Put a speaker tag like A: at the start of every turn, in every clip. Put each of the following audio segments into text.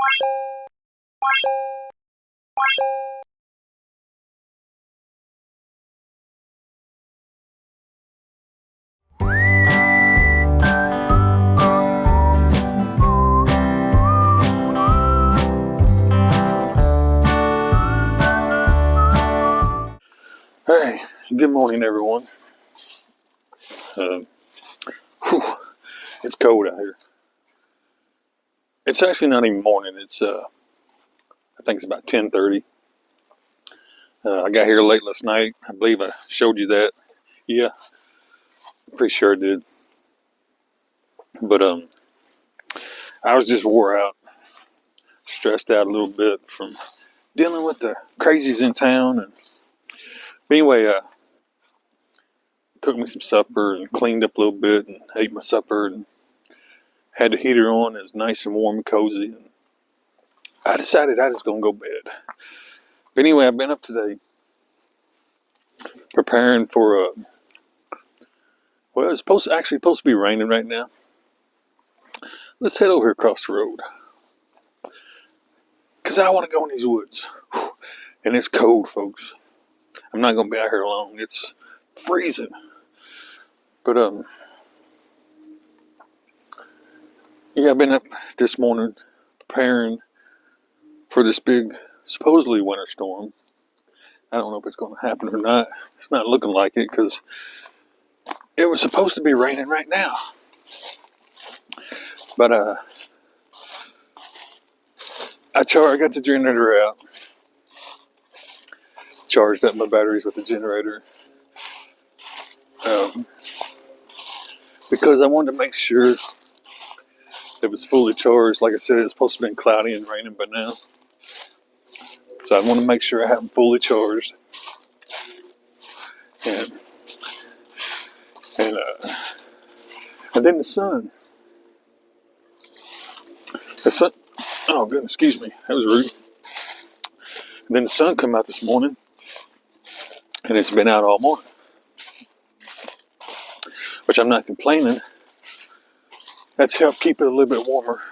A: Hey, good morning, everyone. It's cold out here. It's actually not even morning. It's I think it's about 10:30. I got here late last night. I believe I showed you that. Yeah, I'm pretty sure I did. But I was just wore out, stressed out a little bit from dealing with the crazies in town. And anyway, cooked me some supper and cleaned up a little bit and ate my supper and had the heater on. It was nice and warm and cozy. And I decided I was gonna go to bed. But anyway, I've been up today preparing for well, it's actually supposed to be raining right now. Let's head over here across the road because I want to go in these woods. And it's cold, folks. I'm not gonna be out here long. It's freezing. But yeah, I've been up this morning preparing for this big supposedly winter storm. I don't know if it's going to happen or not. It's not looking like it because it was supposed to be raining right now. But I got the generator out. Charged up my batteries with the generator. Because I wanted to make sure it was fully charged. Like I said, it's supposed to be cloudy and raining by now. So I want to make sure I have them fully charged. And then the sun. Oh goodness, excuse me, that was rude. And then the sun come out this morning, and it's been out all morning, which I'm not complaining. That's helped keep it a little bit warmer,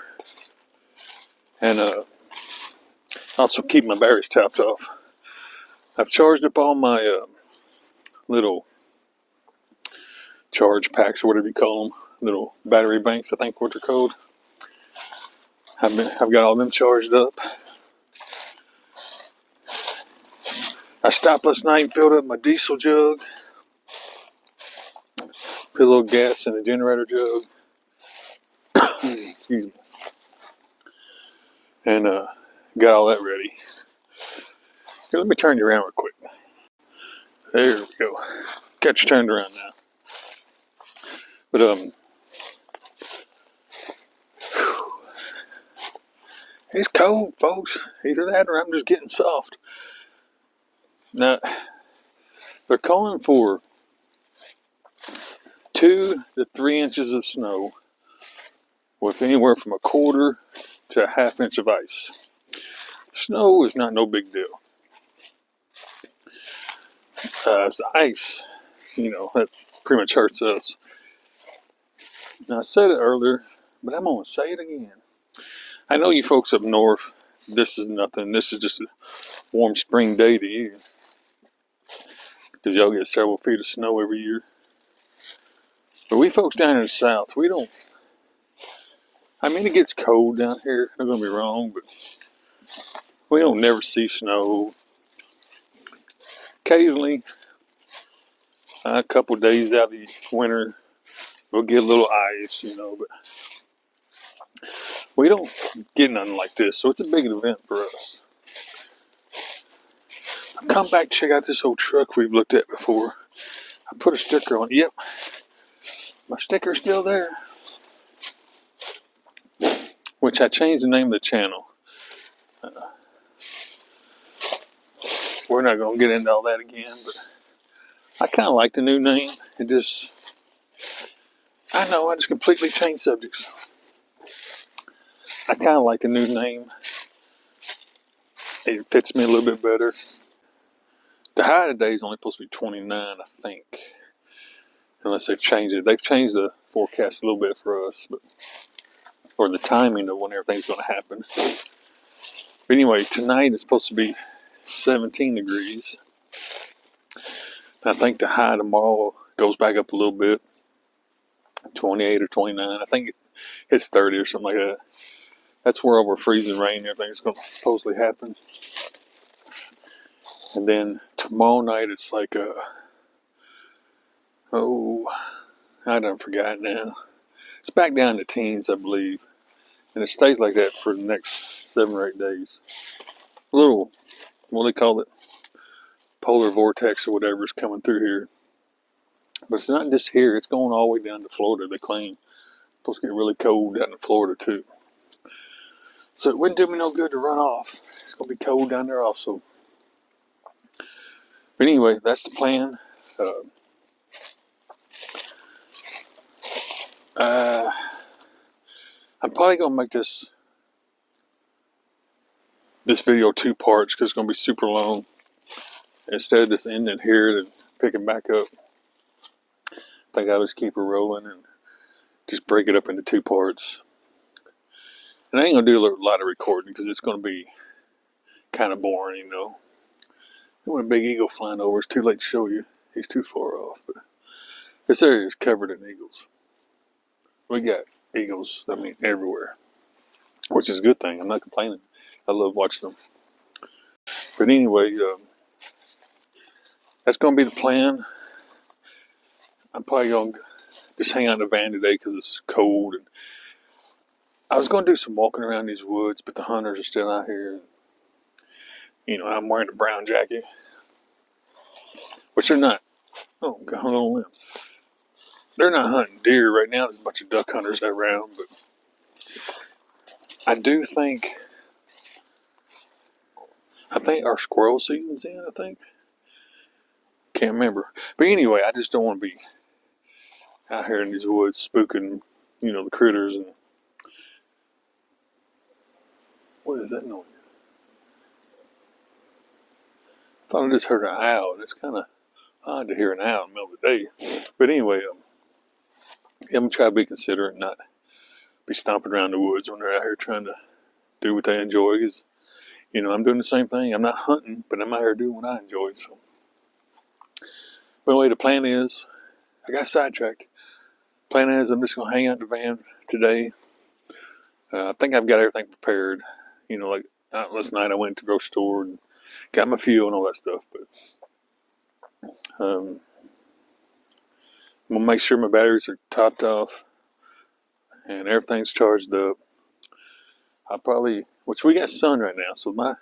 A: and also keep my batteries topped off. I've charged up all my little charge packs, or whatever you call them, little battery banks, I think what they're called. I've got all them charged up. I stopped last night and filled up my diesel jug. Put a little gas in the generator jug. Excuse me. And got all that ready. Okay, let me turn you around real quick. There we go. Got you turned around now. But it's cold, folks. Either that or I'm just getting soft. Now, they're calling for 2 to 3 inches of snow with anywhere from a quarter to a half inch of ice. Snow is not no big deal. It's ice, that pretty much hurts us. Now, I said it earlier, but I'm going to say it again. I know you folks up north, this is nothing. This is just a warm spring day to you. Because y'all get several feet of snow every year. But we folks down in the south, we don't. I mean, it gets cold down here, I'm going to be wrong, but we don't never see snow. Occasionally, a couple days out of the winter, we'll get a little ice, but we don't get nothing like this, so it's a big event for us. Come back, check out this old truck we've looked at before. I put a sticker on it. Yep, my sticker's still there. Which I changed the name of the channel. We're not going to get into all that again, but I kind of like the new name. I just completely changed subjects. I kind of like the new name. It fits me a little bit better. The high today is only supposed to be 29, I think. Unless they've changed it. They've changed the forecast a little bit for us. But or the timing of when everything's going to happen. But anyway, tonight it's supposed to be 17 degrees. I think the high tomorrow goes back up a little bit, 28 or 29. I think it hits 30 or something like that. That's where over freezing rain and everything's going to supposedly happen. And then tomorrow night it's like I done forgot now. It's back down to teens, I believe. And it stays like that for the next 7 or 8 days. A little, what do they call it? Polar vortex or whatever is coming through here. But it's not just here. It's going all the way down to Florida, they claim. It's supposed to get really cold down in Florida, too. So it wouldn't do me no good to run off. It's going to be cold down there also. But anyway, that's the plan. I'm probably going to make this video 2 parts because it's going to be super long. Instead of just ending here and picking back up, I think I'll just keep it rolling and just break it up into 2 parts. And I ain't going to do a lot of recording because it's going to be kind of boring, you know. When a big eagle flying over, it's too late to show you. He's too far off. But this area is covered in eagles. We got eagles, everywhere. Which is a good thing. I'm not complaining. I love watching them. But anyway, that's going to be the plan. I'm probably going to just hang out in the van today because it's cold. And I was going to do some walking around these woods, but the hunters are still out here. You know, I'm wearing a brown jacket, which they're not. Oh, God, hold on a minute. They're not hunting deer right now. There's a bunch of duck hunters around, but I think our squirrel season's in, I think. Can't remember. But anyway, I just don't want to be out here in these woods spooking, you know, the critters. And what is that noise? I thought I just heard an owl. It's kind of odd to hear an owl in the middle of the day. But anyway, I'm going to try to be considerate and not be stomping around the woods when they're out here trying to do what they enjoy. Because, you know, I'm doing the same thing. I'm not hunting, but I'm out here doing what I enjoy. So, but anyway, the plan is, I got sidetracked. Plan is I'm just going to hang out in the van today. I think I've got everything prepared. You know, like last night I went to the grocery store and got my fuel and all that stuff. But I'm going to make sure my batteries are topped off and everything's charged up. Which we got sun right now, so my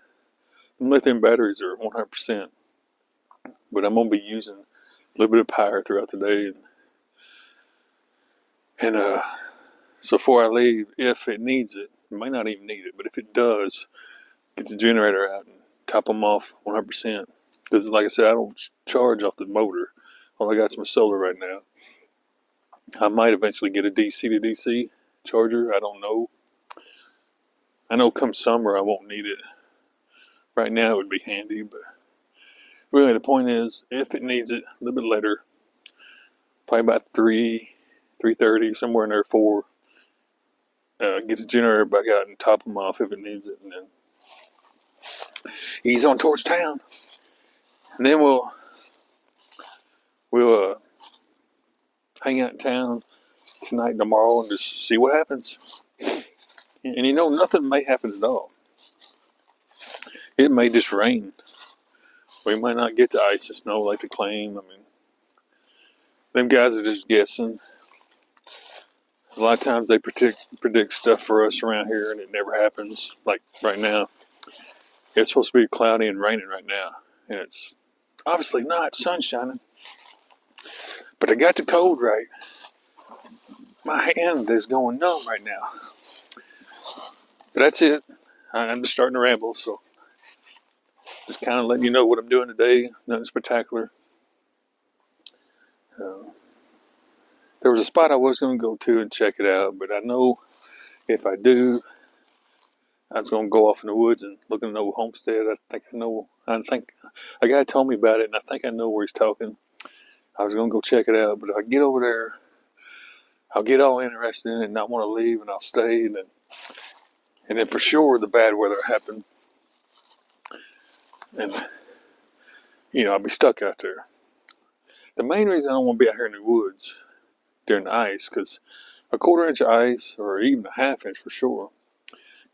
A: lithium batteries are 100%. But I'm going to be using a little bit of power throughout the day. And so before I leave, if it needs it, it might not even need it, but if it does, get the generator out and top them off 100%. Because like I said, I don't charge off the motor. All I got is my solar right now. I might eventually get a DC to DC charger. I don't know. I know come summer I won't need it. Right now it would be handy, but really the point is, if it needs it a little bit later, probably about 3:30, somewhere in there, 4, get the generator back out and top them off if it needs it, and then ease on towards town. And then we'll hang out in town tonight and tomorrow and just see what happens. And you know, nothing may happen at all. It may just rain. We might not get the ice and snow like they claim. Them guys are just guessing. A lot of times they predict stuff for us around here and it never happens. Like right now, it's supposed to be cloudy and raining right now. And it's obviously not. Sun's shining. But I got the code right. My hand is going numb right now. But that's it. I'm just starting to ramble, so just kind of letting you know what I'm doing today. Nothing spectacular. There was a spot I was going to go to and check it out, but I know if I do, I was going to go off in the woods and look at an old homestead. I think a guy told me about it, and I think I know where he's talking. I was going to go check it out, but if I get over there, I'll get all interested in it and not want to leave, and I'll stay, and then for sure the bad weather happened, and I'll be stuck out there. The main reason I don't want to be out here in the woods during the ice, because a 1/4 inch of ice, or even a 1/2 inch for sure,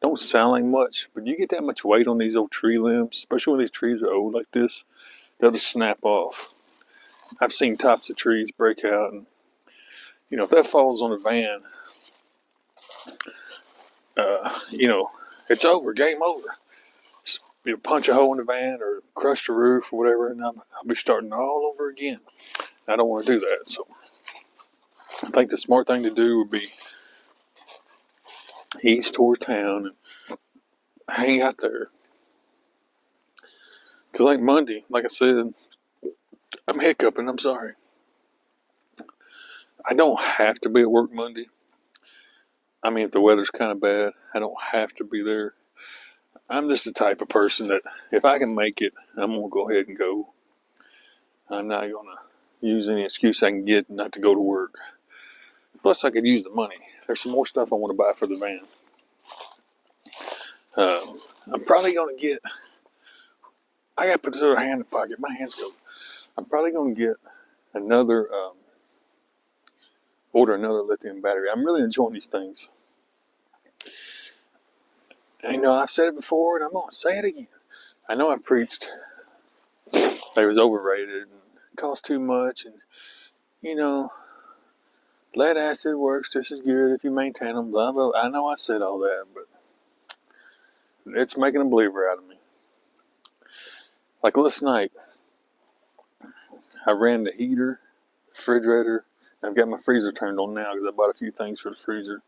A: don't sound like much, but you get that much weight on these old tree limbs, especially when these trees are old like this, they'll just snap off. I've seen tops of trees break out, and if that falls on a van, it's over, game over. Punch a hole in the van or crush the roof or whatever, and I'll be starting all over again. I don't want to do that, so I think the smart thing to do would be east toward town and hang out there. Because like Monday, like I said, I'm hiccuping, I'm sorry. I don't have to be at work Monday. I mean, if the weather's kind of bad, I don't have to be there. I'm just the type of person that if I can make it, I'm going to go ahead and go. I'm not going to use any excuse I can get not to go to work. Plus, I could use the money. There's some more stuff I want to buy for the van. I'm probably going to get, I got to put this other hand in the pocket. My hands go. I'm probably going to get order another lithium battery. I'm really enjoying these things. And, I've said it before, and I'm going to say it again. I know I've preached they was overrated and cost too much, and, lead acid works just as good if you maintain them, blah, blah. I know I said all that, but it's making a believer out of me. Like last night, I ran the heater, refrigerator. I've got my freezer turned on now because I bought a few things for the freezer.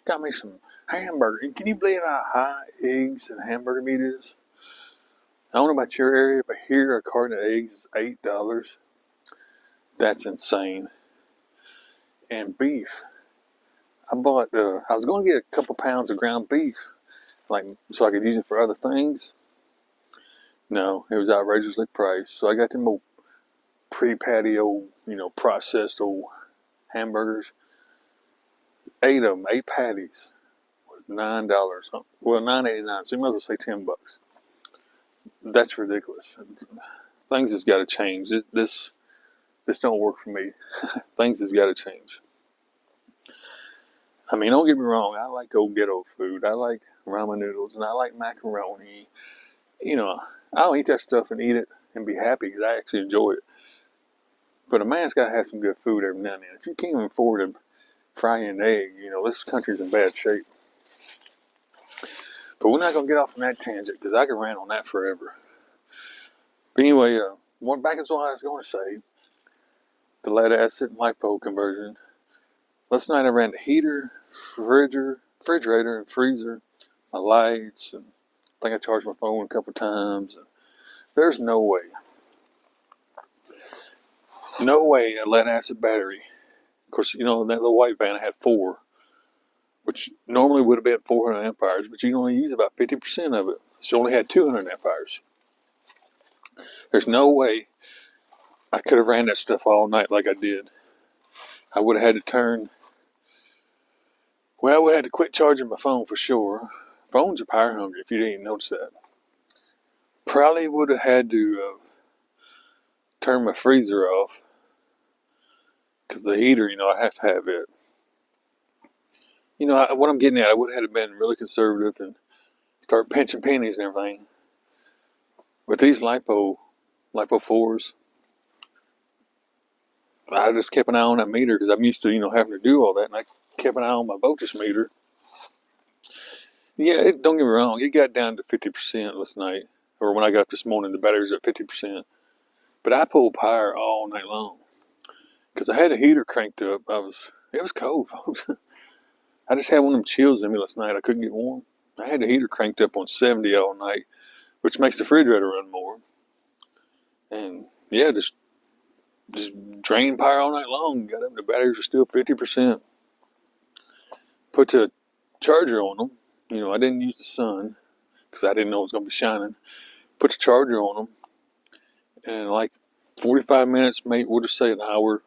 A: Got me some hamburger. And can you believe how high eggs and hamburger meat is? I don't know about your area, but here a carton of eggs is $8. That's insane. And beef. I was going to get a couple pounds of ground beef, so I could use it for other things. No, it was outrageously priced. So I got them old pre-patty old, processed old hamburgers. 8 of them, 8 patties, was $9. Well, $9.89. So you might as well say $10. That's ridiculous. Things has got to change. This don't work for me. Things has got to change. I mean, don't get me wrong. I like old ghetto food. I like ramen noodles, and I like macaroni. I'll eat that stuff and eat it and be happy because I actually enjoy it. But a man's got to have some good food every now and then. If you can't even afford to fry an egg, this country's in bad shape. But we're not going to get off on that tangent because I could rant on that forever. But anyway, back is what I was going to say. The lead acid and lipo conversion. Last night I ran the heater, refrigerator, and freezer, my lights, and I think I charged my phone a couple times. And there's no way a lead acid battery. Of course, that little white van I had 4, which normally would have been 400 amp hours, but you can only use about 50% of it. So only had 200 amp hours. There's no way I could have ran that stuff all night like I did. I would have had to I would have had to quit charging my phone for sure. Phones are power hungry, if you didn't notice that. Probably would have had to turn my freezer off. Because the heater, I have to have it. What I'm getting at, I would have had to been really conservative and start pinching pennies and everything. With these lipo 4s, I just kept an eye on that meter because I'm used to, having to do all that. And I kept an eye on my voltage meter. Yeah, don't get me wrong. It got down to 50% last night. Or when I got up this morning, the batteries were at 50%. But I pulled power all night long. Because I had the heater cranked up. It was cold, folks. I just had one of them chills in me last night. I couldn't get warm. I had the heater cranked up on 70 all night, which makes the refrigerator run more. And yeah, just drained power all night long. Got up, the batteries were still 50%. Put the charger on them. I didn't use the sun because I didn't know it was going to be shining. Put the charger on them. And 45 minutes, we'll just say an hour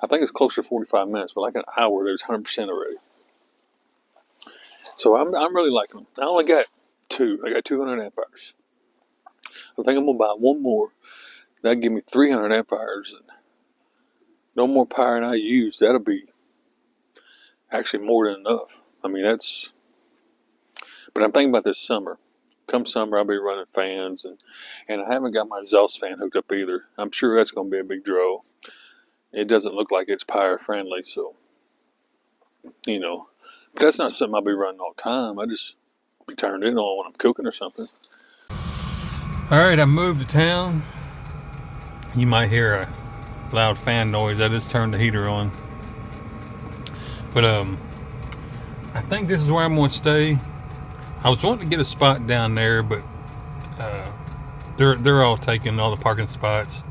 A: I think it's closer to 45 minutes, but like an hour, there's 100% already. So I'm really liking them. I only got 2. I got 200 amp hours. I think I'm going to buy one more. That'll give me 300 amp hours. And no more power than I use. That'll be actually more than enough. I mean, that's... But I'm thinking about this summer. Come summer, I'll be running fans. And I haven't got my exhaust fan hooked up either. I'm sure that's going to be a big draw. It doesn't look like it's power friendly, so... You know... But that's not something I'll be running all the time. I just be turned it on when I'm cooking or something. Alright, I moved to town. You might hear a loud fan noise. I just turned the heater on. But I think this is where I'm going to stay. I was wanting to get a spot down there, but they're all taking all the parking spots.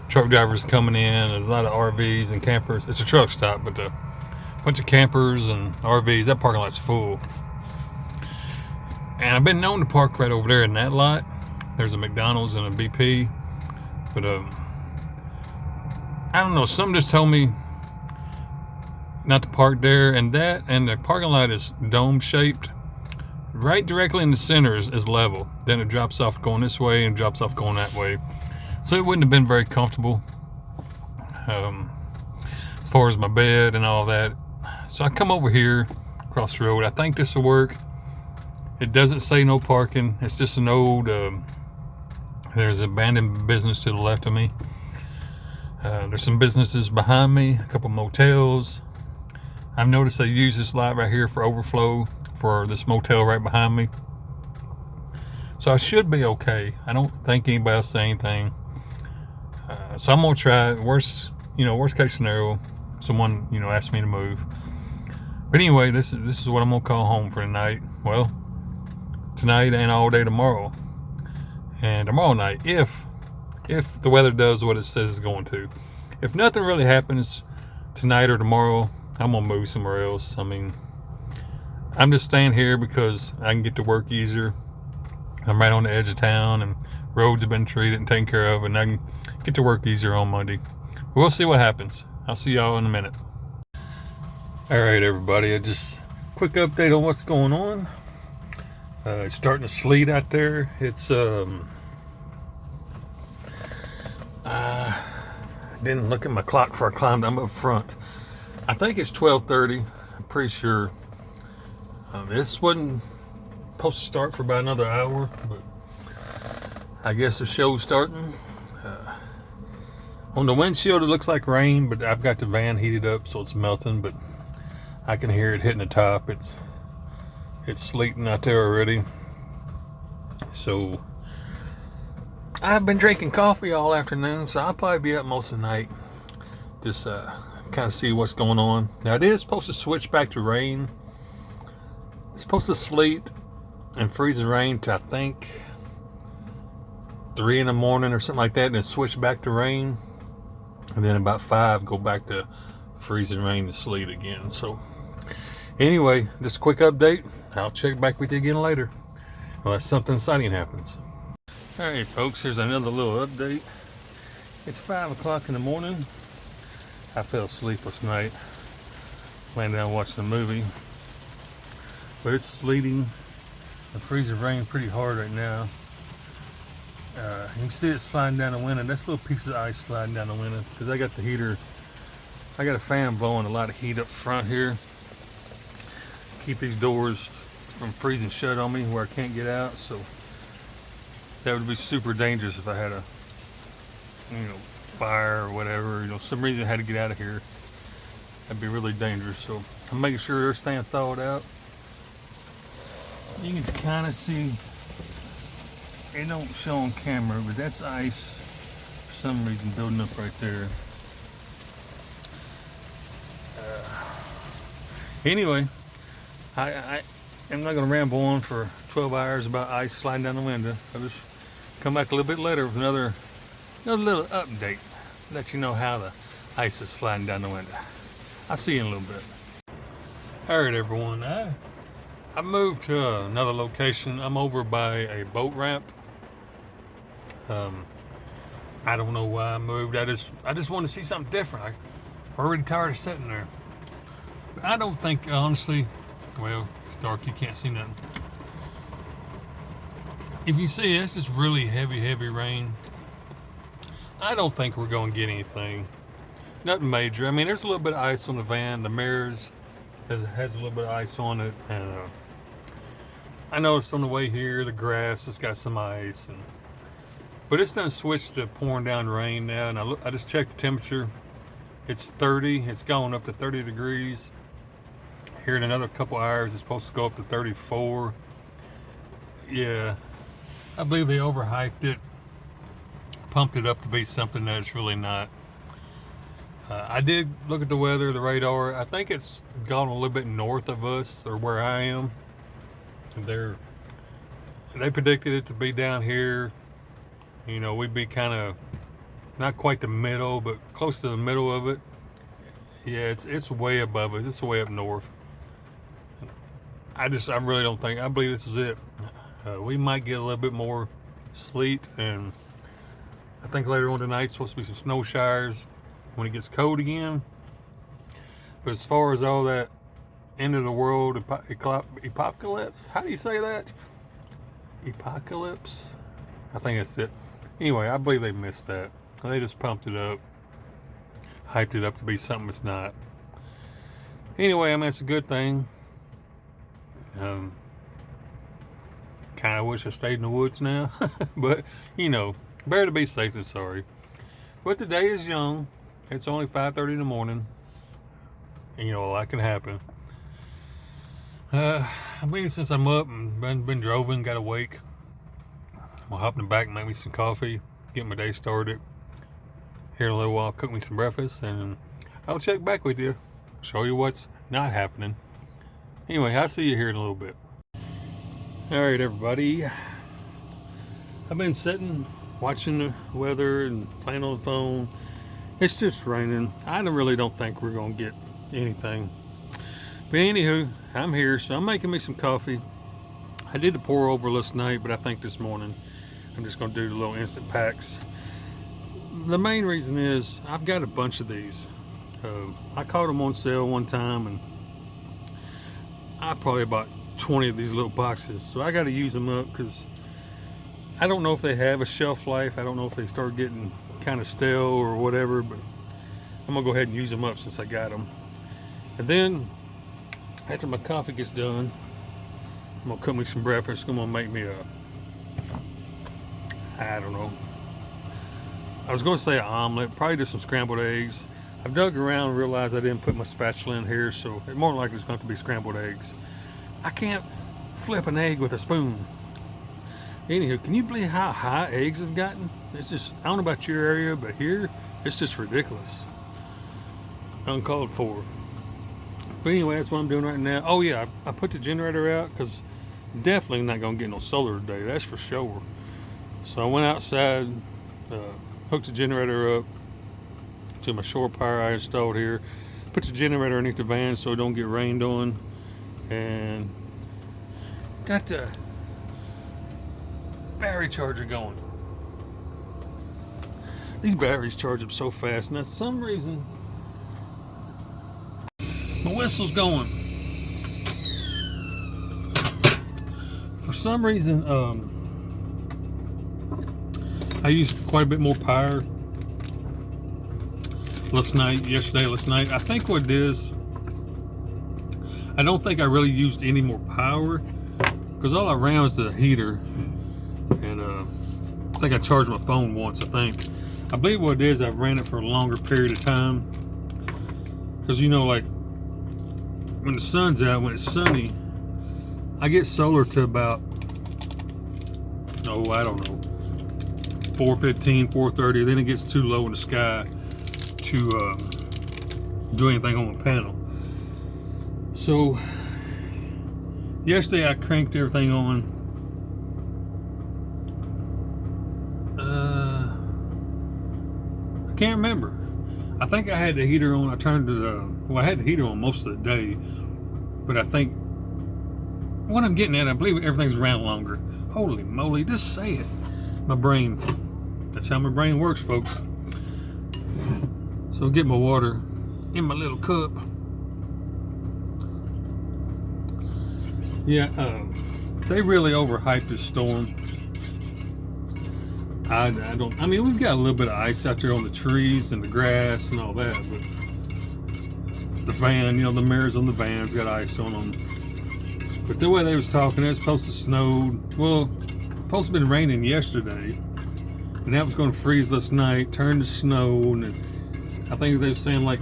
A: Truck drivers coming in. There's a lot of RVs and campers. It's a truck stop, but bunch of campers and RVs. That parking lot's full. And I've been known to park right over there in that lot. There's a McDonald's and a BP. But I don't know. Some just told me not to park there. And the parking lot is dome shaped. Right directly in the center is level. Then it drops off going this way and drops off going that way. So it wouldn't have been very comfortable. As far as my bed and all that. So I come over here across the road. I think this will work. It doesn't say no parking. It's just an old, there's an abandoned business to the left of me. There's some businesses behind me, a couple motels. I've noticed they use this lot right here for overflow for this motel right behind me. So I should be okay. I don't think anybody else say anything. So I'm gonna try it. Worst case scenario, someone, asked me to move. But anyway, this is what I'm gonna call home for tonight. Well, tonight and all day tomorrow. And tomorrow night, if the weather does what it says it's going to. If nothing really happens tonight or tomorrow, I'm gonna move somewhere else. I mean, I'm just staying here because I can get to work easier. I'm right on the edge of town and roads have been treated and taken care of, and I can get to work easier on Monday. We'll see what happens. I'll see y'all in a minute. Alright everybody, just quick update on what's going on. It's starting to sleet out there. It's I didn't look at my clock before I climbed up front. I think it's 12:30. I'm pretty sure. This wasn't supposed to start for about another hour, but I guess the show's starting. On the windshield it looks like rain, but I've got the van heated up so it's melting, but I can hear it hitting the top. It's sleeting out there already. So I've been drinking coffee all afternoon, so I'll probably be up most of the night. Just kind of see what's going on. Now it is supposed to switch back to rain. It's supposed to sleet and freezing rain to I think 3 in the morning or something like that, and then switch back to rain, and then about 5 go back to freezing rain and sleet again. So anyway, just a quick update. I'll check back with you again later unless something exciting happens. Alright folks, here's another little update. It's 5 o'clock in the morning. I fell asleep last night laying down watching a movie, but it's sleeting and freezing rain pretty hard right now. You can see it sliding down the window. That's little pieces of ice sliding down the window because I got the heater. I got a fan blowing a lot of heat up front here. Keep these doors from freezing shut on me where I can't get out. So that would be super dangerous if I had a fire or whatever. Some reason I had to get out of here. That'd be really dangerous. So I'm making sure they're staying thawed out. You can kind of see. It don't show on camera, but that's ice for some reason building up right there. Anyway, I'm not going to ramble on for 12 hours about ice sliding down the window. I'll just come back a little bit later with another little update. Let you know how the ice is sliding down the window. I'll see you in a little bit. Alright everyone, I moved to another location. I'm over by a boat ramp. I don't know why I moved. I just wanted to see something different. Already tired of sitting there. But I don't think, honestly, well, it's dark, you can't see nothing. If you see, it's just really heavy rain. I don't think we're going to get anything. Nothing major. I mean, there's a little bit of ice on the van. The mirrors has a little bit of ice on it. And I noticed on the way here, the grass has got some ice. But it's done switched to pouring down rain now. And I just checked the temperature. It's 30. It's going up to 30 degrees. Here in another couple hours, it's supposed to go up to 34. Yeah, I believe they overhyped it, pumped it up to be something that it's really not. I did look at the weather, the radar. I think it's gone a little bit north of us, or where I am. They predicted it to be down here. You know, we'd be kind of not quite the middle, but close to the middle of it. Yeah, it's way above us. It's way up north. I really don't think. I believe this is it. We might get a little bit more sleet, and I think later on tonight supposed to be some snow showers when it gets cold again. But as far as all that end of the world apocalypse, how do you say that? Apocalypse? I think that's it. Anyway, I believe they missed that. They just pumped it up, hyped it up to be something it's not. Anyway, I mean, it's a good thing. Kind of wish I stayed in the woods now, but you know, better to be safe than sorry. But the day is young. It's only 5:30 in the morning, and you know, a lot can happen. I mean, since I'm up and been driving, got awake, I'll hop in the back and make me some coffee, get my day started. Here in a little while, cook me some breakfast, and I'll check back with you, show you what's not happening. Anyway, I'll see you here in a little bit. Alright, everybody. I've been sitting, watching the weather and playing on the phone. It's just raining. I really don't think we're going to get anything. But anywho, I'm here, so I'm making me some coffee. I did the pour over last night, but I think this morning I'm just going to do the little instant packs. The main reason is I've got a bunch of these. I caught them on sale one time, and I probably bought 20 of these little boxes, so I got to use them up because I don't know if they have a shelf life. I don't know if they start getting kind of stale or whatever, but I'm gonna go ahead and use them up since I got them. And then after my coffee gets done, I'm gonna cook me some breakfast. I'm gonna make me I don't know, I was gonna say an omelet, probably do some scrambled eggs. I've dug around and realized I didn't put my spatula in here, so it more likely it's going to be scrambled eggs. I can't flip an egg with a spoon. Anywho, can you believe how high eggs have gotten? It's just, I don't know about your area, but here, it's just ridiculous. Uncalled for. But anyway, that's what I'm doing right now. Oh yeah, I put the generator out because definitely not going to get no solar today, that's for sure. So I went outside, hooked the generator up to my shore power I installed here. Put the generator underneath the van so it don't get rained on. And got the battery charger going. These batteries charge up so fast. Now, for some reason, my whistle's going. For some reason, I used quite a bit more power last night. I think what it is, I don't think I really used any more power because all I ran was the heater, and I think I charged my phone once. I believe what it is, I've ran it for a longer period of time because, you know, like when the sun's out, when it's sunny, I get solar to about, I don't know, 4:15, 4:30. Then it gets too low in the sky to do anything on the panel. So yesterday I cranked everything on. I can't remember. I think I had the heater on. I turned it. I had the heater on most of the day, but I think what I'm getting at, I believe everything's ran longer. Holy moly! Just say it. My brain. That's how my brain works, folks. So get my water. in my little cup. Yeah, they really overhyped this storm. I mean, we've got a little bit of ice out there on the trees and the grass and all that, but the van, the mirrors on the van's got ice on them. But the way they was talking, it was supposed to snow. Well, supposed to have been raining yesterday, and that was going to freeze this night, turn to snow, and I think they were saying like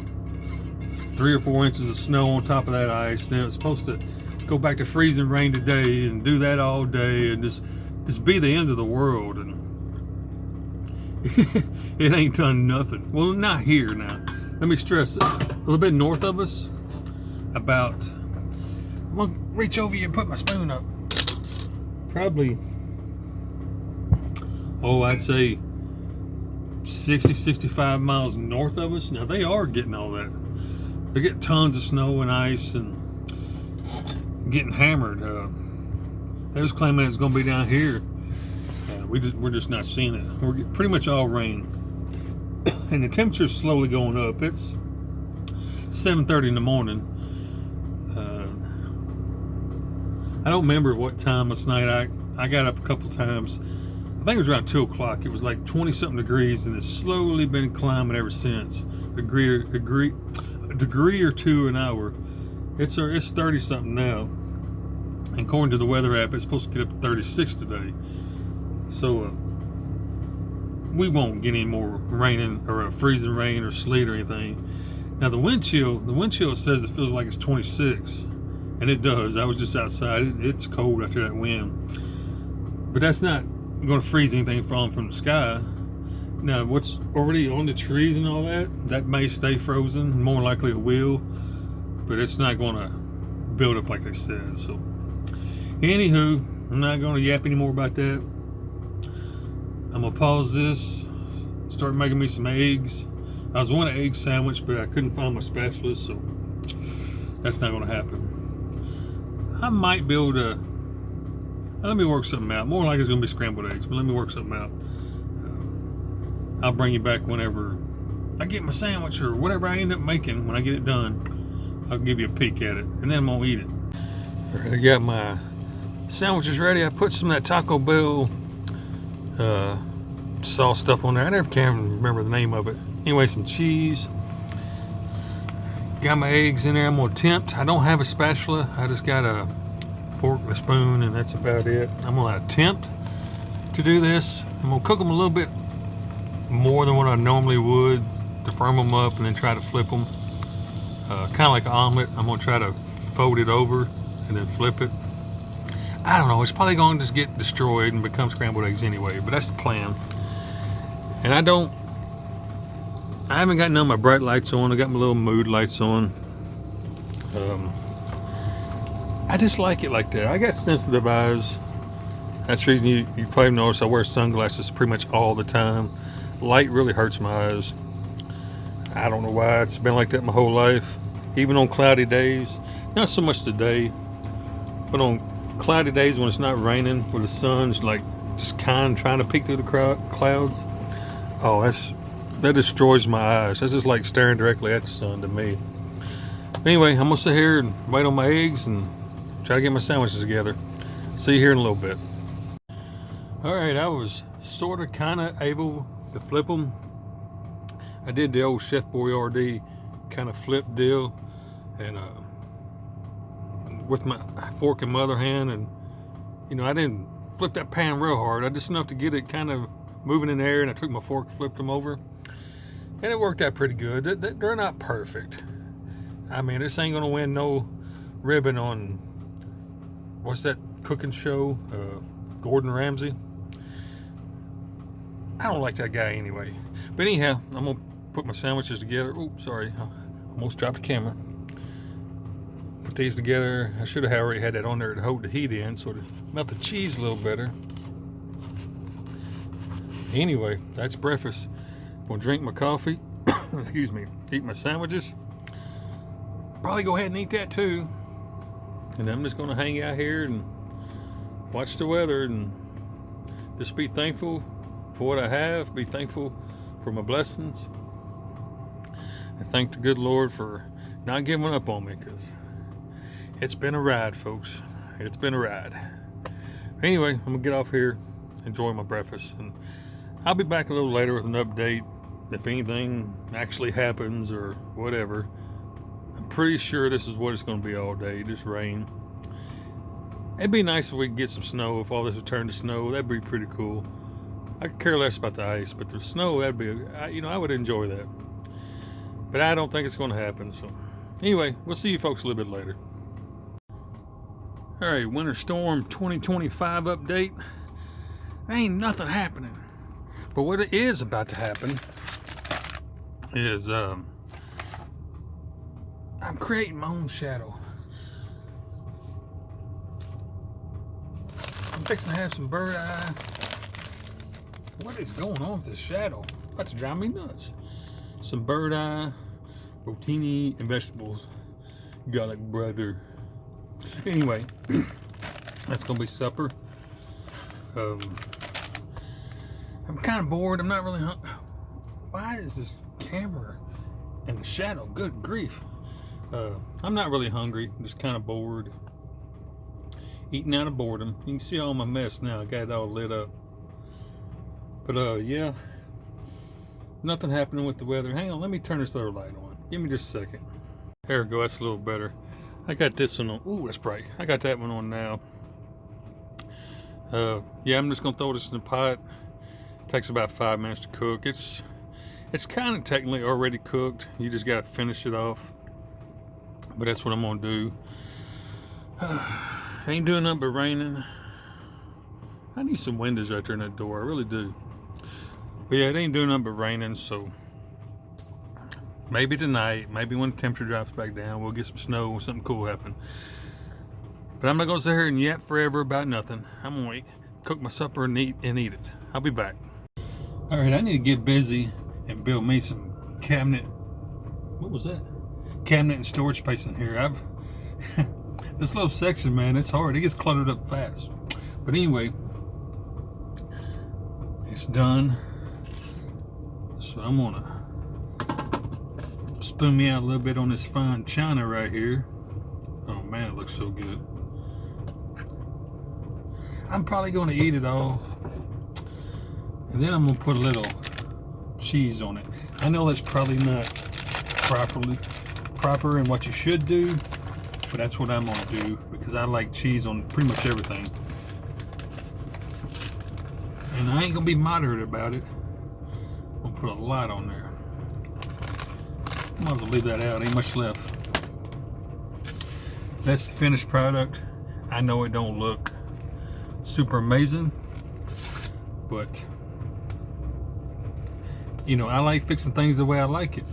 A: 3 or 4 inches of snow on top of that ice. And it was supposed to go back to freezing rain today and do that all day and just be the end of the world. And it ain't done nothing. Well, not here now. Let me stress, a little bit north of us, about, I'm gonna reach over here and put my spoon up. Probably, I'd say 60, 65 miles north of us. Now they are getting all that. They get tons of snow and ice and getting hammered. They was claiming it's going to be down here. We're just not seeing it. We're getting pretty much all rain, and the temperature's slowly going up. It's 7:30 in the morning. I don't remember what time last night. I got up a couple times. I think it was around 2 o'clock. It was like 20 something degrees, and it's slowly been climbing ever since. A degree or two an hour. It's 30 something now, and according to the weather app, it's supposed to get up to 36 today. So we won't get any more raining or freezing rain or sleet or anything. Now the wind chill says it feels like it's 26, and it does. I was just outside. It's cold after that wind, but that's not going to freeze anything falling from the sky. Now what's already on the trees and all that may stay frozen. More likely it will, but it's not going to build up like they said. So anywho, I'm not going to yap anymore about that. I'm going to pause this, start making me some eggs. I was wanting an egg sandwich, but I couldn't find my spatula, so that's not going to happen. I might be able to, let me work something out. More like it's going to be scrambled eggs, but let me work something out. I'll bring you back whenever I get my sandwich or whatever I end up making. When I get it done, I'll give you a peek at it, and then I'm going to eat it. All right, I got my sandwiches ready. I put some of that Taco Bell sauce stuff on there. I never can remember the name of it. Anyway, some cheese. Got my eggs in there. I'm going to tempt. I don't have a spatula. I just got a fork and a spoon, and that's about it. I'm going to attempt to do this. I'm going to cook them a little bit more than what I normally would to firm them up and then try to flip them. Kind of like an omelet. I'm going to try to fold it over and then flip it. I don't know. It's probably going to just get destroyed and become scrambled eggs anyway, but that's the plan. And I haven't got none of my bright lights on. I got my little mood lights on. I just like it like that. I got sensitive eyes. That's the reason you probably notice I wear sunglasses pretty much all the time. Light really hurts my eyes. I don't know why. It's been like that my whole life. Even on cloudy days. Not so much today, but on cloudy days when it's not raining, where the sun's like just kind of trying to peek through the clouds. Oh, that destroys my eyes. That's just like staring directly at the sun to me. Anyway, I'm gonna sit here and wait on my eggs and try to get my sandwiches together. See you here in a little bit. All right, I was sort of kind of able to flip them. I did the old Chef Boyardee kind of flip deal, and with my fork in my other hand, and I didn't flip that pan real hard. I just enough to get it kind of moving in the air, and I took my fork, flipped them over, and it worked out pretty good. They're not perfect. I mean, this ain't gonna win no ribbon on what's that cooking show, Gordon Ramsay. I don't like that guy anyway. But anyhow, I'm gonna put my sandwiches together. Oops, sorry, I almost dropped the camera. Put these together. I should have already had that on there to hold the heat in, so to melt the cheese a little better. Anyway, that's breakfast. I'm gonna drink my coffee. Excuse me. Eat my sandwiches. Probably go ahead and eat that too. And I'm just gonna hang out here and watch the weather and just be thankful for what I have. Be thankful for my blessings. and thank the good Lord for not giving up on me, because it's been a ride, folks. It's been a ride. Anyway, I'm gonna get off here, enjoy my breakfast, and I'll be back a little later with an update if anything actually happens or whatever. I'm pretty sure this is what it's going to be all day, just rain. It'd be nice if we could get some snow. If all this would turn to snow, that'd be pretty cool. I could care less about the ice, but the snow, that'd be, I would enjoy that. But I don't think it's going to happen. So anyway, we'll see you folks a little bit later. All right, Winter Storm 2025 update. There ain't nothing happening. But what is about to happen is I'm creating my own shadow. I'm fixing to have some bird eye. What is going on with this shadow? About to drive me nuts. Some bird eye, rotini, and vegetables. Garlic butter. Anyway, that's gonna be supper. I'm kind of bored. I'm not really hungry. Why is this camera in the shadow? Good grief. I'm not really hungry. I'm just kind of bored. Eating out of boredom. You can see all my mess now. I got it all lit up. But yeah. Nothing happening with the weather. Hang on, let me turn this other light on. Give me just a second. There we go. That's a little better. I got this one on. Ooh, that's bright. I got that one on now. Yeah, I'm just gonna throw this in the pot. Takes about 5 minutes to cook. It's kind of technically already cooked. You just gotta finish it off. But that's what I'm gonna do. Ain't doing nothing but raining. I need some windows right there in that door. I really do. But yeah, it ain't doing nothing but raining. So maybe tonight, maybe when the temperature drops back down, we'll get some snow. Something cool happen. But I'm not gonna sit here and yap forever about nothing. I'm gonna cook my supper and eat it. I'll be back. All right, I need to get busy and build me some cabinet. What was that? Cabinet and storage space in here. This little section, man, it's hard. It gets cluttered up fast. But anyway, it's done. So I'm gonna spoon me out a little bit on this fine china right here. Oh man, it looks so good. I'm probably gonna eat it all. And then I'm gonna put a little cheese on it. I know that's probably not proper and what you should do, but that's what I'm gonna do because I like cheese on pretty much everything. And I ain't gonna be moderate about it. I'm gonna put a lot on there. I might as well leave that out, ain't much left. That's the finished product. I know it don't look super amazing, but you know, I like fixing things the way I like it.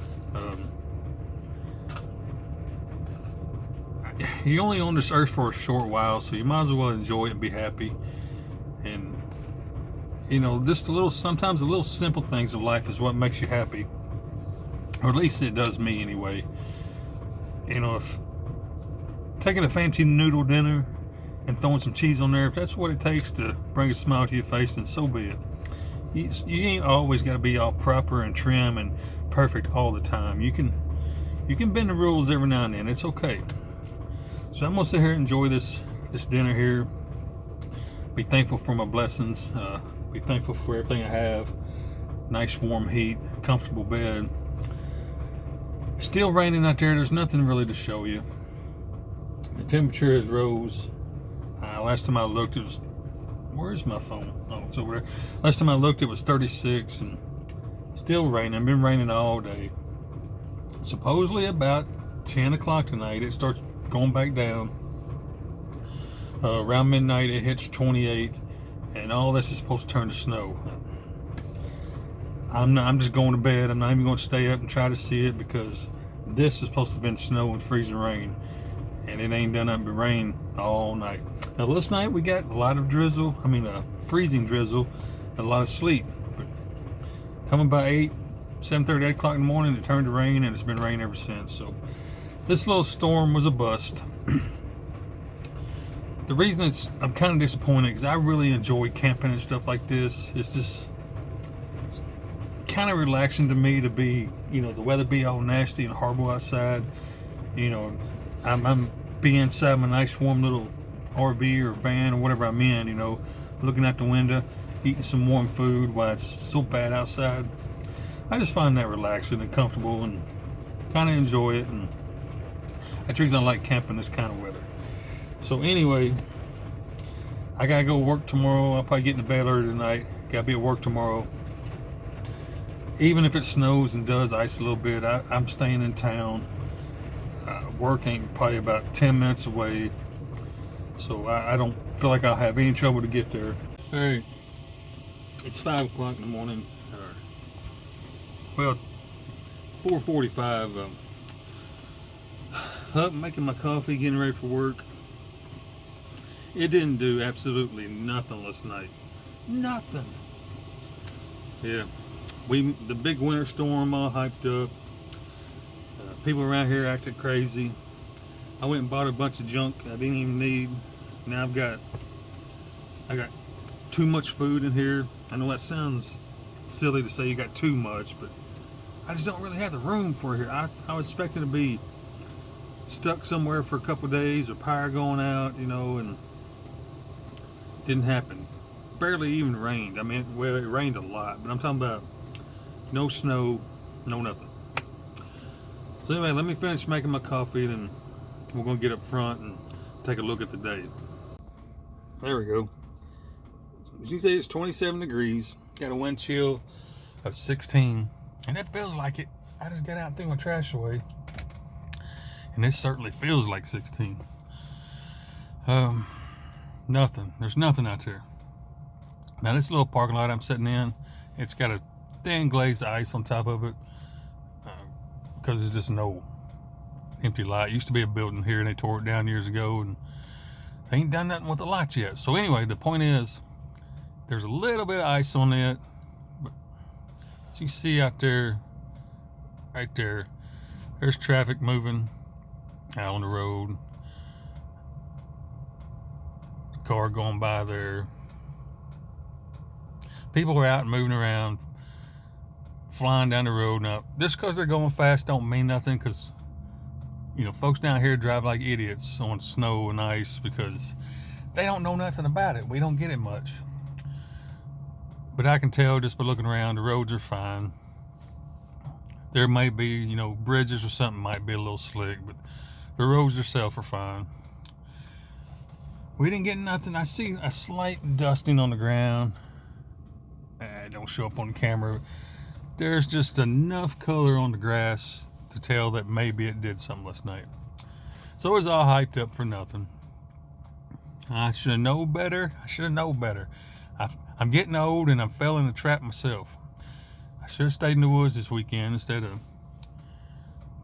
A: You're only on this earth for a short while, so you might as well enjoy it and be happy. And you know, sometimes the little simple things of life is what makes you happy, or at least it does me anyway. You know, if taking a fancy noodle dinner and throwing some cheese on there, if that's what it takes to bring a smile to your face, then so be it. You ain't always got to be all proper and trim and perfect all the time. You can bend the rules every now and then. It's okay. So I'm gonna sit here and enjoy this dinner here. Be thankful for my blessings. Be thankful for everything I have. Nice warm heat, comfortable bed. Still raining out there. There's nothing really to show you. The temperature has rose. Last time I looked, it was. Where's my phone? Oh, it's over there. Last time I looked, it was 36 and still raining. Been raining all day. Supposedly about 10 o'clock tonight, it starts going back down. Around midnight, it hits 28, and all this is supposed to turn to snow. I'm just going to bed. I'm not even going to stay up and try to see it because this is supposed to have been snow and freezing rain, and it ain't done nothing but rain all night. Now this night we got a lot of drizzle. Freezing drizzle, and a lot of sleet. But coming by 7:30, 8 o'clock in the morning, it turned to rain, and it's been raining ever since. So this little storm was a bust. The reason I'm kind of disappointed because I really enjoy camping and stuff like this. It's just kind of relaxing to me to be, the weather be all nasty and horrible outside. I'm be inside my nice warm little RV or van or whatever I'm in, looking out the window, eating some warm food while it's so bad outside. I just find that relaxing and comfortable and kind of enjoy it. And that's the reason I like camping this kind of weather. So anyway, I gotta go work tomorrow. I'll probably get into bed early tonight. Gotta be at work tomorrow. Even if it snows and does ice a little bit, I'm staying in town. Work ain't probably about 10 minutes away. So I don't feel like I'll have any trouble to get there. All right, it's 5 o'clock in the morning. Well, 4:45. Up, making my coffee, getting ready for work. It didn't do absolutely nothing last night. Nothing. Yeah, the big winter storm all hyped up. People around here acted crazy. I went and bought a bunch of junk I didn't even need. Now I got too much food in here. I know that sounds silly to say you got too much, but I just don't really have the room for it here. I was expecting to be stuck somewhere for a couple of days or power going out, and didn't happen. Barely even rained. I mean, well, it rained a lot, but I'm talking about no snow, no nothing. So anyway, let me finish making my coffee, then we're going to get up front and take a look at the day. There we go. As you can see, it's 27 degrees. Got a wind chill of 16. And it feels like it. I just got out and threw my trash away. And it certainly feels like 16. Nothing. There's nothing out there. Now this little parking lot I'm sitting in, it's got a thin glazed ice on top of it. Because it's just no empty lot. It used to be a building here and they tore it down years ago, and they ain't done nothing with the lots yet. So anyway, the point is, there's a little bit of ice on it, but as you see out there, right there, there's traffic moving out on the road. Car going by there. People are out and moving around, flying down the road. Now, just because they're going fast don't mean nothing, because folks down here drive like idiots on snow and ice because they don't know nothing about it. We don't get it much. But I can tell just by looking around, the roads are fine. There may be, bridges or something might be a little slick, but the roads themselves are fine. We didn't get nothing. I see a slight dusting on the ground. It don't show up on the camera. There's just enough color on the grass to tell that maybe it did something last night. So it was all hyped up for nothing. I should have known better. I'm getting old and I'm fell in the trap myself. I should have stayed in the woods this weekend instead of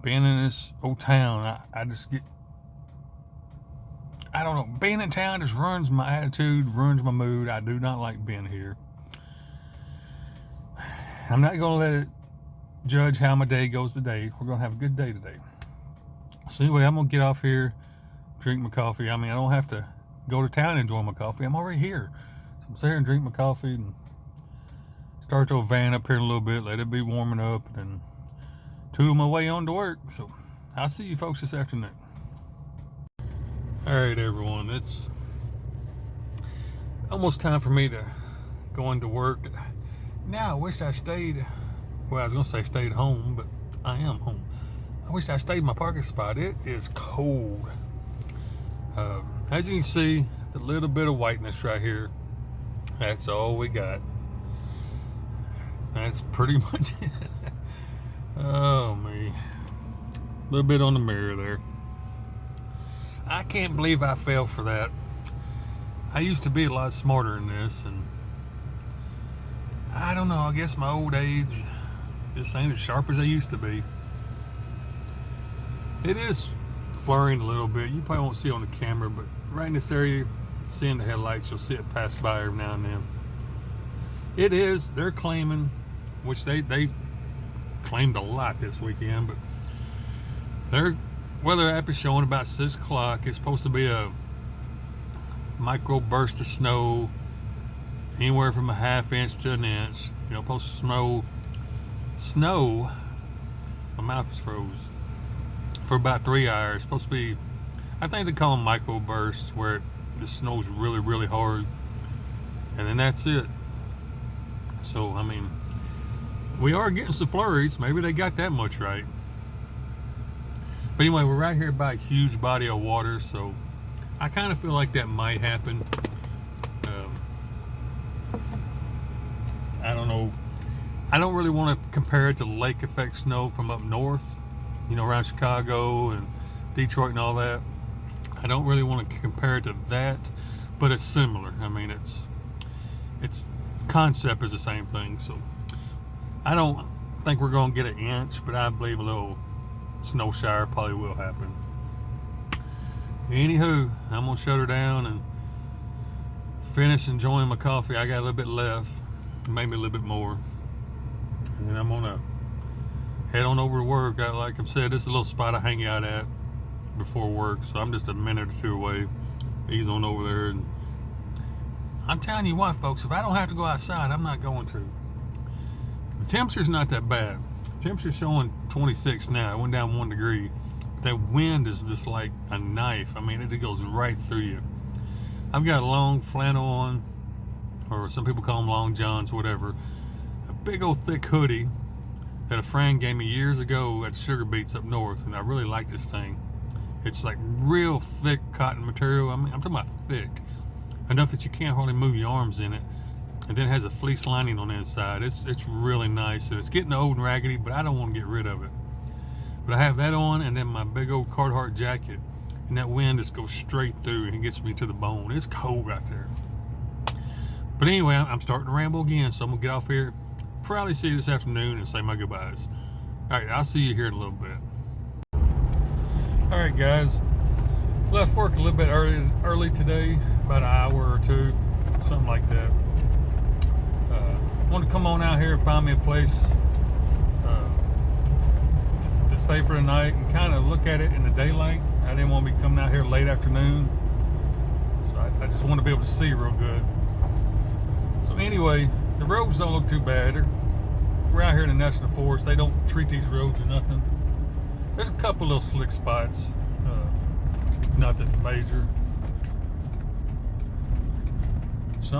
A: being in this old town. I don't know. Being in town just ruins my attitude, ruins my mood. I do not like being here. I'm not going to let it judge how my day goes today. We're going to have a good day today. So anyway, I'm going to get off here, drink my coffee. I mean, I don't have to go to town and enjoy my coffee. I'm already here. So I'm sitting here and drink my coffee and start the van up here in a little bit, let it be warming up, and then tool my way on to work. So I'll see you folks this afternoon. All right, everyone. It's almost time for me to go into work. Now, I wish I stayed, well, I was going to say stayed home, but I am home. I wish I stayed in my parking spot. It is cold. As you can see, the little bit of whiteness right here, that's all we got. That's pretty much it. Oh, me. A little bit on the mirror there. I can't believe I fell for that. I used to be a lot smarter than this, and I don't know, I guess my old age just ain't as sharp as I used to be. It is flurrying a little bit. You probably won't see it on the camera, but right in this area, seeing the headlights, you'll see it pass by every now and then. It is, they're claiming, which they claimed a lot this weekend, but their weather app is showing about 6 o'clock. It's supposed to be a micro burst of snow, anywhere from a half inch to an inch. Supposed to snow snow. My mouth is froze for about 3 hours. Supposed to be, I think they call them microbursts, where the snow's really, really hard, and then that's it. So I mean, we are getting some flurries. Maybe they got that much right. But anyway, we're right here by a huge body of water, so I kind of feel like that might happen. I don't know. I don't really want to compare it to lake effect snow from up north, you know, around Chicago and Detroit and all that. I don't really want to compare it to that, but it's similar. I mean, it's concept is the same thing. So I don't think we're going to get an inch, but I believe a little snow shower probably will happen. Anywho, I'm gonna shut her down and finish enjoying my coffee. I got a little bit left, maybe a little bit more, and then I'm gonna head on over to work. Like I said, this is a little spot I hang out at before work, so I'm just a minute or two away. Ease on over there, and I'm telling you what, folks, if I don't have to go outside, I'm not going to. The temperature's not that bad. The temperature's showing 26 now. It went down 1 degree. That wind is just like a knife. I mean, it goes right through you. I've got a long flannel on, or some people call them long johns, whatever. A big old thick hoodie that a friend gave me years ago at Sugar Beets up north, and I really like this thing. It's like real thick cotton material. I mean, I'm talking about thick, enough that you can't hardly move your arms in it. And then it has a fleece lining on the inside. It's really nice, and it's getting old and raggedy, but I don't want to get rid of it. But I have that on, and then my big old Carhartt jacket, and that wind just goes straight through and it gets me to the bone. It's cold out there. But anyway, I'm starting to ramble again, so I'm gonna get off here. Probably see you this afternoon and say my goodbyes. All right, I'll see you here in a little bit. All right, guys, left work a little bit early today, about an hour or two, something like that. Want to come on out here and find me a place to stay for the night and kind of look at it in the daylight. I didn't want to be coming out here late afternoon, so I just want to be able to see real good. So anyway, the roads don't look too bad. We're out here in the National Forest. They don't treat these roads or nothing. There's a couple little slick spots, nothing major. So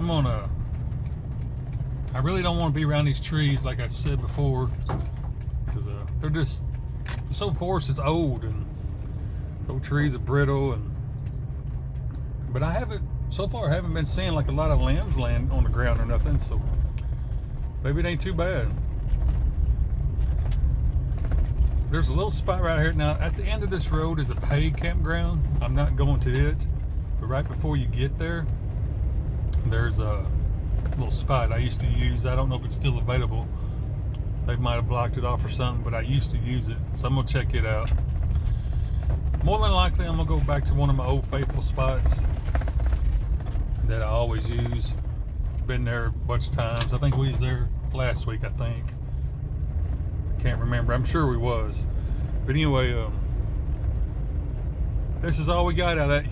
A: I really don't want to be around these trees, like I said before, because they're just so forest is old, and old trees are brittle, but I haven't been seeing like a lot of limbs laying on the ground or nothing, so maybe it ain't too bad. There's a little spot right here. Now at the end of this road is a paid campground. I'm not going to it, but right before you get there, there's a little spot I used to use. I don't know if it's still available. They might have blocked it off or something, but I used to use it, so I'm gonna check it out. More than likely, I'm gonna go back to one of my old faithful spots that I always use. Been there a bunch of times. I think we was there last week. I can't remember. I'm sure we was. But anyway, this is all we got out of that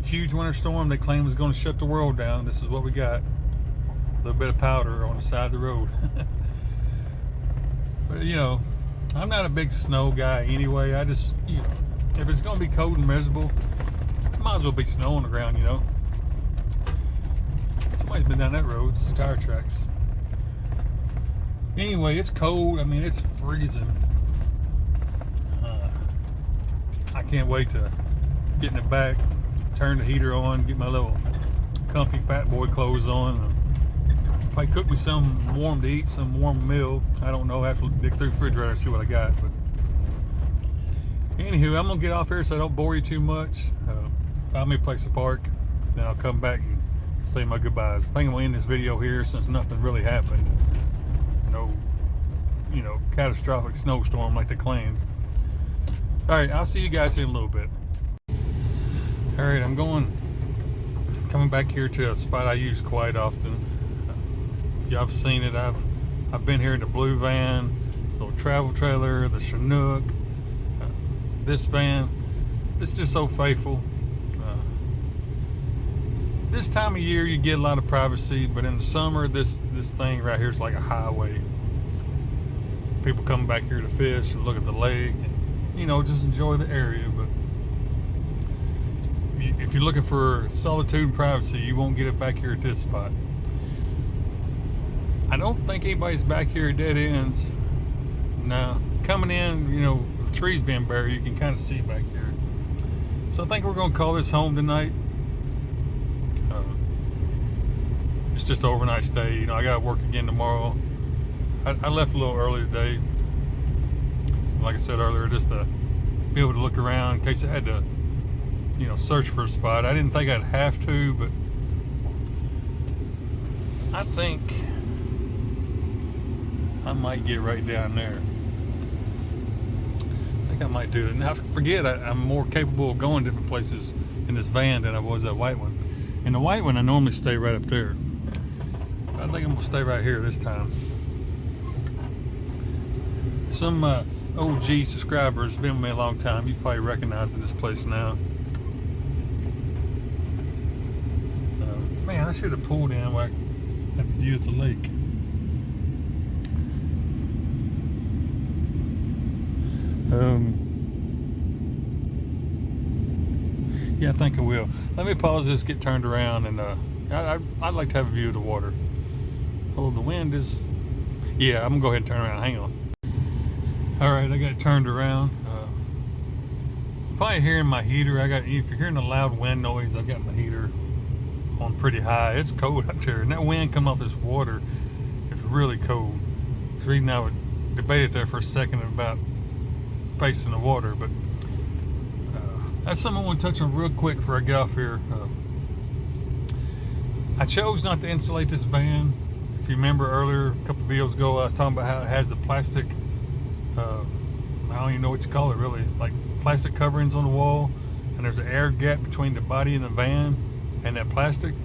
A: huge winter storm they claimed was going to shut the world down. This is what we got. A little bit of powder on the side of the road. But you know, I'm not a big snow guy anyway. I just, you know, if it's gonna be cold and miserable, it might as well be snow on the ground, you know. Somebody's been down that road. It's the tire tracks. Anyway, it's cold. I mean, it's freezing. I can't wait to get in the back, turn the heater on, get my little comfy fat boy clothes on. Probably cook me some warm to eat, some warm meal. I don't know. I have to dig through the refrigerator and see what I got. But anywho, I'm gonna get off here so I don't bore you too much. Find me a place to park, then I'll come back and say my goodbyes. I think I'm gonna end this video here since nothing really happened. No, you know, catastrophic snowstorm like they claimed. All right, I'll see you guys in a little bit. All right, coming back here to a spot I use quite often. Y'all have seen it. I've been here in the blue van, little travel trailer, the Chinook, this van. It's just so faithful. This time of year you get a lot of privacy, but in the summer this thing right here is like a highway. people come back here to fish and look at the lake and, you know, just enjoy the area. But if you're looking for solitude and privacy, you won't get it back here at this spot. I don't think anybody's back here at dead ends. No, coming in, you know, the trees being bare, you can kind of see back here. So I think we're going to call this home tonight. It's just an overnight stay. You know, I got to work again tomorrow. I left a little early today. Like I said earlier, just to be able to look around in case I had to, you know, search for a spot. I didn't think I'd have to, but I think I might get right down there. I think I might do it. And I forget, I'm more capable of going different places in this van than I was that white one. In the white one, I normally stay right up there. I think I'm going to stay right here this time. Some OG subscribers, been with me a long time, you probably recognize this place now. Man, I should have pulled in where I had a view of the lake. Yeah, I think I will. Let me pause this, get turned around, and I'd like to have a view of the water. Oh, the wind is... Yeah, I'm going to go ahead and turn around. Hang on. Alright, I got it turned around. Probably hearing my heater. If you're hearing a loud wind noise, I've got my heater on pretty high. It's cold out there, and that wind coming off this water is really cold. I was reading, I would debate it there for a second about facing the water, but that's something I want to touch on real quick before I get off here. I chose not to insulate this van. If you remember earlier, a couple of videos ago, I was talking about how it has the plastic, I don't even know what you call it really, like plastic coverings on the wall, and there's an air gap between the body and the van and that plastic.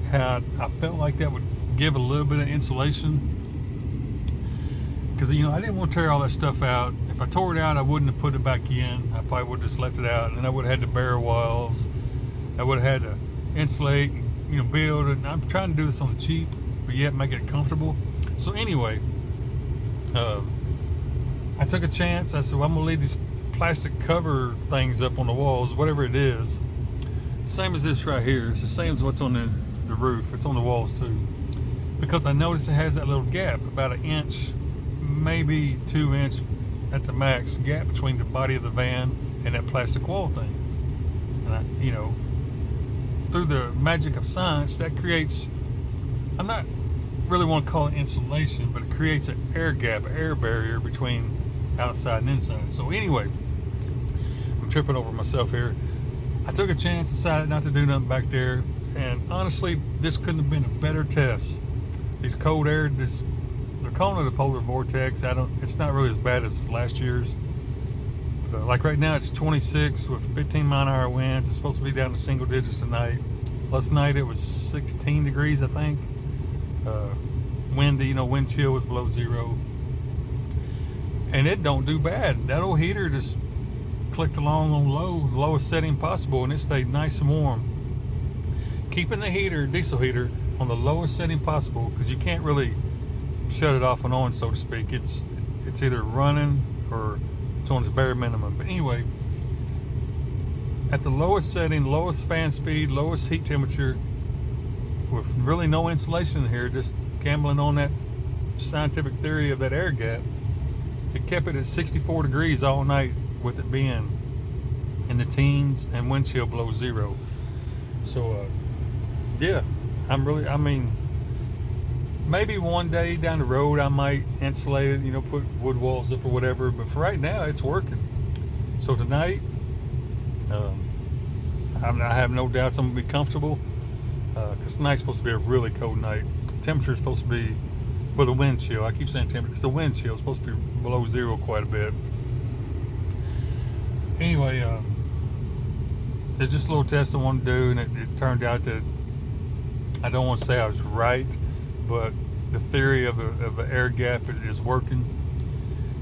A: How I felt like that would give a little bit of insulation, because, you know, I didn't want to tear all that stuff out. If I tore it out, I wouldn't have put it back in. I probably would have just left it out, and then I would have had the bare walls. I would have had to insulate, you know, build it. I'm trying to do this on the cheap, but yet make it comfortable. So anyway, I took a chance. I said, well, I'm gonna leave these plastic cover things up on the walls, whatever it is. Same as this right here. It's the same as what's on the roof. It's on the walls too. Because I noticed it has that little gap, about an inch, maybe 2 inch at the max gap between the body of the van and that plastic wall thing. And you know, through the magic of science, that creates, I'm not really want to call it insulation, but it creates an air gap, an air barrier between outside and inside. So anyway, I'm tripping over myself here. I took a chance, decided not to do nothing back there, and honestly, this couldn't have been a better test. These cold air, they're calling it a polar vortex. It's not really as bad as last year's. But like right now, it's 26 with 15-mile-an-hour winds. It's supposed to be down to single digits tonight. Last night it was 16 degrees, I think. Windy, you know, wind chill was below zero. And it don't do bad. That old heater just clicked along on low, the lowest setting possible, and it stayed nice and warm. Keeping the heater, diesel heater, on the lowest setting possible, because you can't really shut it off and on, so to speak. It's either running or it's on its bare minimum. But anyway, at the lowest setting, lowest fan speed, lowest heat temperature, with really no insulation in here, just gambling on that scientific theory of that air gap, it kept it at 64 degrees all night, with it being in the teens and wind chill below zero. So yeah, I mean, maybe one day down the road I might insulate it, you know, put wood walls up or whatever, but for right now it's working. So tonight, I have no doubts I'm gonna be comfortable, because tonight's supposed to be a really cold night. Temperature's supposed to be, well, the wind chill, I keep saying temperature, it's the wind chill, it's supposed to be below zero quite a bit. Anyway, there's just a little test I wanted to do, and it turned out that, I don't want to say I was right, but the theory of the air gap is working.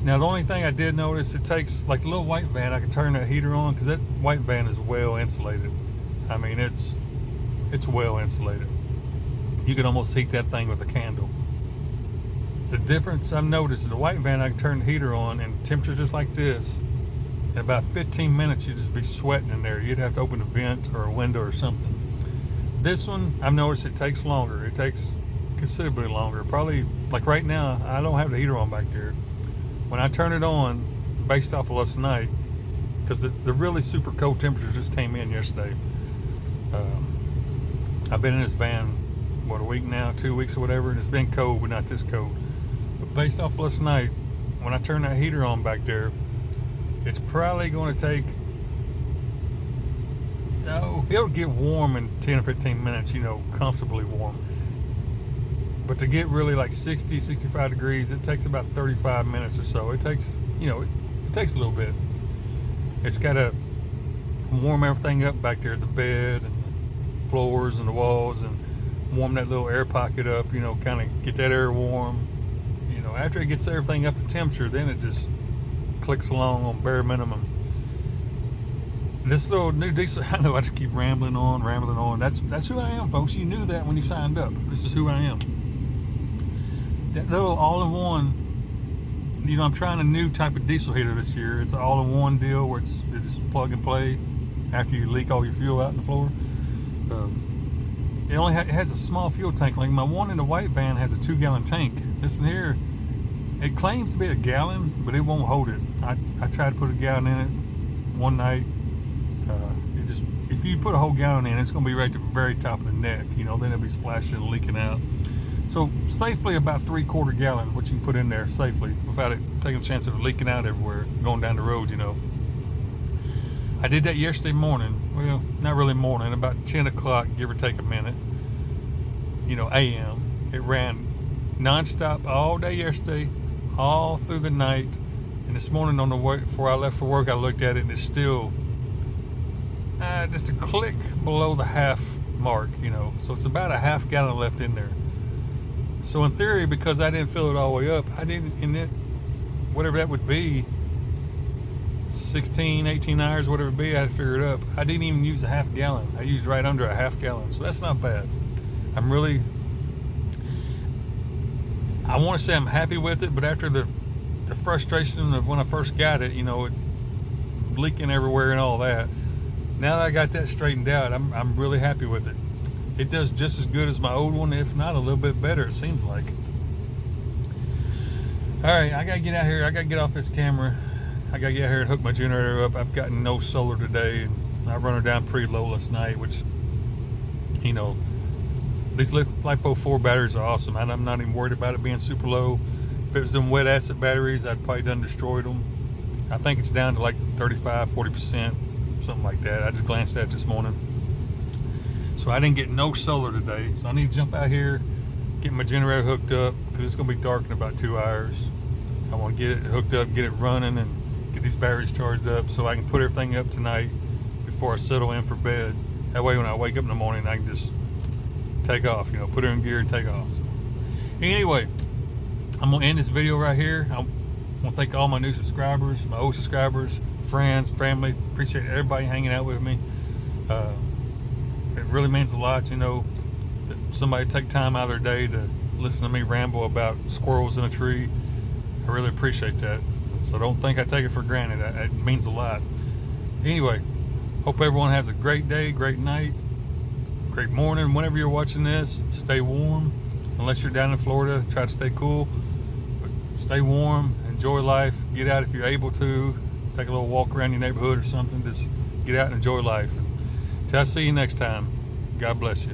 A: Now, the only thing I did notice, it takes, like the little white van, I can turn that heater on, because that white van is well insulated. I mean, it's well insulated. You can almost heat that thing with a candle. The difference I've noticed is the white van, I can turn the heater on and temperatures just like this. In about 15 minutes, you'd just be sweating in there. You'd have to open a vent or a window or something. This one, I've noticed it takes longer. It takes considerably longer. Probably, like right now, I don't have the heater on back there. When I turn it on, based off of last night, because the really super cold temperatures just came in yesterday. I've been in this van, what, a week now, 2 weeks or whatever, and it's been cold, but not this cold. But based off last night, when I turn that heater on back there, it's probably going to take, it'll get warm in 10 or 15 minutes, comfortably warm. But to get really like 60, 65 degrees, it takes about 35 minutes or so. It takes, it takes a little bit. It's got to warm everything up back there, the bed and the floors and the walls, and warm that little air pocket up, kind of get that air warm. After it gets everything up to temperature, then it just clicks along on bare minimum. This little new diesel, I know I just keep rambling on. That's who I am, folks. You knew that when you signed up. This is who I am. That little all-in-one, I'm trying a new type of diesel heater this year. It's an all-in-one deal where it's just plug and play after you leak all your fuel out in the floor. It has a small fuel tank. Like my one in the white van has a 2-gallon tank. This in here, it claims to be a gallon, but it won't hold it. I tried to put a gallon in it one night. If you put a whole gallon in, it's going to be right to the very top of the neck. Then it'll be splashing and leaking out. So safely about 3/4 gallon, what you can put in there safely without it taking a chance of it leaking out everywhere, going down the road. I did that yesterday morning. Well, not really morning, about 10 o'clock, give or take a minute. AM. It ran nonstop all day yesterday, all through the night. And this morning on the way before I left for work, I looked at it and it's still just a click below the half mark, So it's about a half gallon left in there. So in theory, because I didn't fill it all the way up, I didn't, in it, whatever that would be, 16, 18 hours, whatever it be, I had to figure it up. I didn't even use a half gallon. I used right under a half gallon. So that's not bad. I want to say I'm happy with it, but after the frustration of when I first got it, it leaking everywhere and all that, now that I got that straightened out, I'm really happy with it. It does just as good as my old one, if not a little bit better, it seems like. All right, I got to get out here. I got to get off this camera. I got to get out here and hook my generator up. I've gotten no solar today, and I run her down pretty low last night, which, these LiPo 4 batteries are awesome. I'm not even worried about it being super low. If it was them wet acid batteries, I'd probably done destroyed them. I think it's down to like 35, 40%, something like that. I just glanced at it this morning. So I didn't get no solar today. So I need to jump out here, get my generator hooked up, because it's going to be dark in about 2 hours. I want to get it hooked up, get it running, and get these batteries charged up so I can put everything up tonight before I settle in for bed. That way when I wake up in the morning, I can just take off, put her in gear and take off. So, anyway, I'm going to end this video right here. I want to thank all my new subscribers, my old subscribers, friends, family. Appreciate everybody hanging out with me. It really means a lot, that somebody take time out of their day to listen to me ramble about squirrels in a tree. I really appreciate that. So don't think I take it for granted. It means a lot. Anyway, hope everyone has a great day, great night, great morning. Whenever you're watching this, stay warm. Unless you're down in Florida, try to stay cool. But stay warm, enjoy life, get out if you're able to. Take a little walk around your neighborhood or something. Just get out and enjoy life. Till I see you next time, God bless you.